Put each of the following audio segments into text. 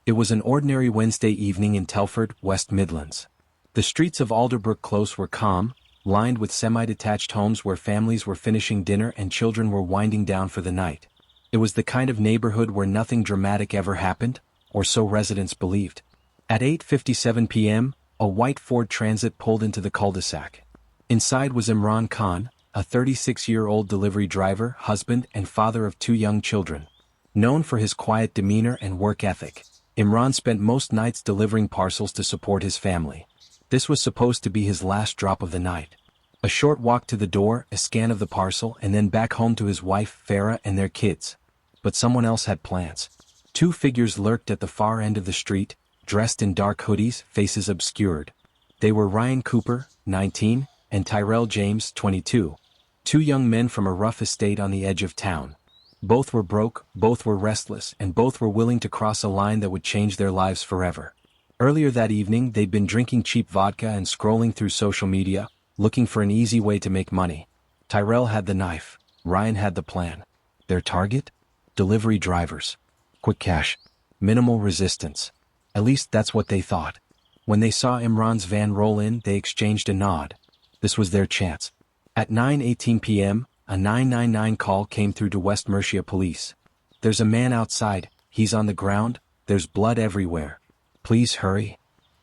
It was an ordinary Wednesday evening in Telford, West Midlands. The streets of Alderbrook Close were calm, lined with semi-detached homes where families were finishing dinner and children were winding down for the night. It was the kind of neighborhood where nothing dramatic ever happened, or so residents believed. At 8:57 p.m., a white Ford Transit pulled into the cul-de-sac. Inside was Imran Khan, a 36-year-old delivery driver, husband and father of 2 young children. Known for his quiet demeanor and work ethic, Imran spent most nights delivering parcels to support his family. This was supposed to be his last drop of the night. A short walk to the door, a scan of the parcel, and then back home to his wife, Farah, and their kids. But someone else had plans. 2 figures lurked at the far end of the street, dressed in dark hoodies, faces obscured. They were Ryan Cooper, 19, and Tyrell James, 22. 2 young men from a rough estate on the edge of town. Both were broke, both were restless, and both were willing to cross a line that would change their lives forever. Earlier that evening, they'd been drinking cheap vodka and scrolling through social media, looking for an easy way to make money. Tyrell had the knife. Ryan had the plan. Their target? Delivery drivers. Quick cash. Minimal resistance. At least that's what they thought. When they saw Imran's van roll in, they exchanged a nod. This was their chance. At 9:18 p.m., a 999 call came through to West Mercia Police. There's a man outside, he's on the ground, there's blood everywhere. Please hurry.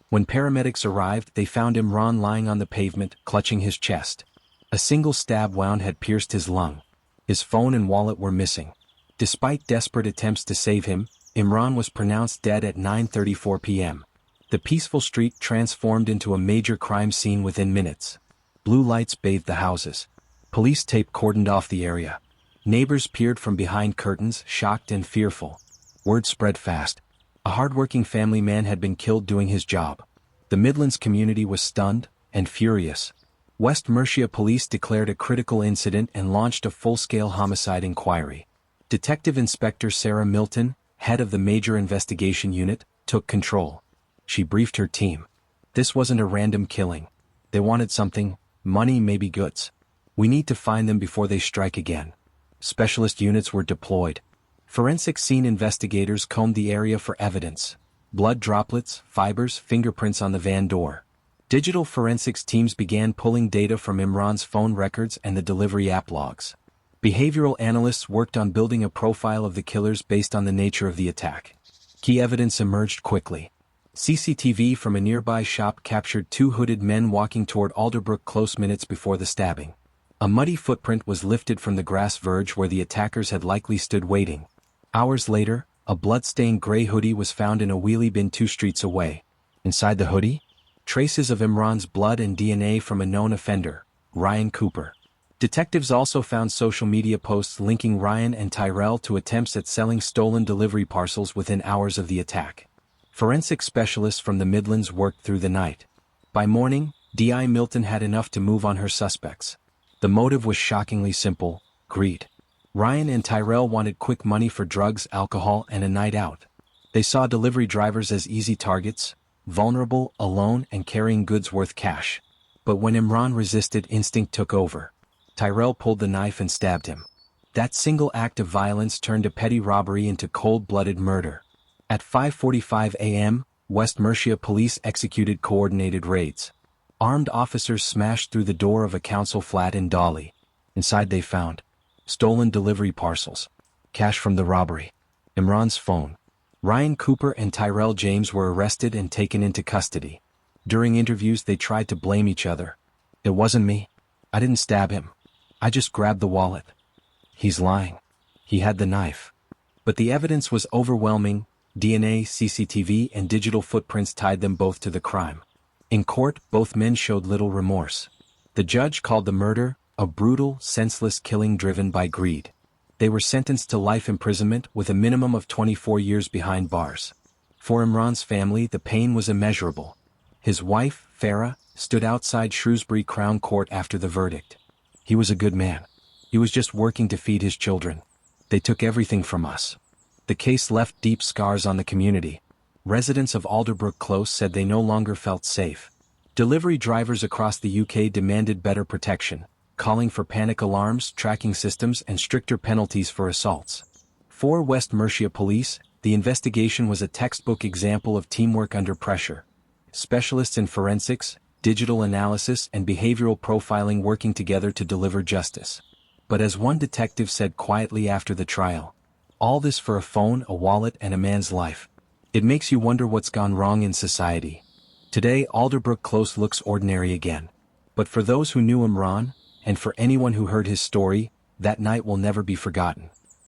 When paramedics arrived, they found Imran lying on the pavement, clutching his chest. A single stab wound had pierced his lung. His phone and wallet were missing. Despite desperate attempts to save him, Imran was pronounced dead at 9:34 p.m. The peaceful street transformed into a major crime scene within minutes. Blue lights bathed the houses. Police tape cordoned off the area. Neighbors peered from behind curtains, shocked and fearful. Word spread fast. A hardworking family man had been killed doing his job. The Midlands community was stunned and furious. West Mercia Police declared a critical incident and launched a full-scale homicide inquiry. Detective Inspector Sarah Milton, head of the Major Investigation Unit, took control. She briefed her team. This wasn't a random killing. They wanted something, money, maybe goods. We need to find them before they strike again. Specialist units were deployed. Forensic scene investigators combed the area for evidence. Blood droplets, fibers, fingerprints on the van door. Digital forensics teams began pulling data from Imran's phone records and the delivery app logs. Behavioral analysts worked on building a profile of the killers based on the nature of the attack. Key evidence emerged quickly. CCTV from a nearby shop captured 2 hooded men walking toward Alderbrook Close minutes before the stabbing. A muddy footprint was lifted from the grass verge where the attackers had likely stood waiting. Hours later, a blood-stained gray hoodie was found in a wheelie bin 2 streets away. Inside the hoodie? Traces of Imran's blood and DNA from a known offender, Ryan Cooper. Detectives also found social media posts linking Ryan and Tyrell to attempts at selling stolen delivery parcels within hours of the attack. Forensic specialists from the Midlands worked through the night. By morning, DI Milton had enough to move on her suspects. The motive was shockingly simple: greed. Ryan and Tyrell wanted quick money for drugs, alcohol, and a night out. They saw delivery drivers as easy targets, vulnerable, alone, and carrying goods worth cash. But when Imran resisted, instinct took over. Tyrell pulled the knife and stabbed him. That single act of violence turned a petty robbery into cold-blooded murder. At 5:45 a.m., West Mercia Police executed coordinated raids. Armed officers smashed through the door of a council flat in Dolly. Inside they found stolen delivery parcels, cash from the robbery, Imran's phone. Ryan Cooper and Tyrell James were arrested and taken into custody. During interviews they tried to blame each other. It wasn't me. I didn't stab him. I just grabbed the wallet. He's lying. He had the knife. But the evidence was overwhelming. DNA, CCTV, and digital footprints tied them both to the crime. In court, both men showed little remorse. The judge called the murder a brutal, senseless killing driven by greed. They were sentenced to life imprisonment with a minimum of 24 years behind bars. For Imran's family, the pain was immeasurable. His wife, Farah, stood outside Shrewsbury Crown Court after the verdict. He was a good man. He was just working to feed his children. They took everything from us. The case left deep scars on the community. Residents of Alderbrook Close said they no longer felt safe. Delivery drivers across the UK demanded better protection, calling for panic alarms, tracking systems, and stricter penalties for assaults. For West Mercia Police, The investigation was a textbook example of teamwork under pressure. Specialists in forensics, digital analysis and behavioral profiling working together to deliver justice. But as one detective said quietly after the trial, all this for a phone, a wallet and a man's life. It makes you wonder what's gone wrong in society. Today Alderbrook Close looks ordinary again. But for those who knew Imran, and for anyone who heard his story, that night will never be forgotten.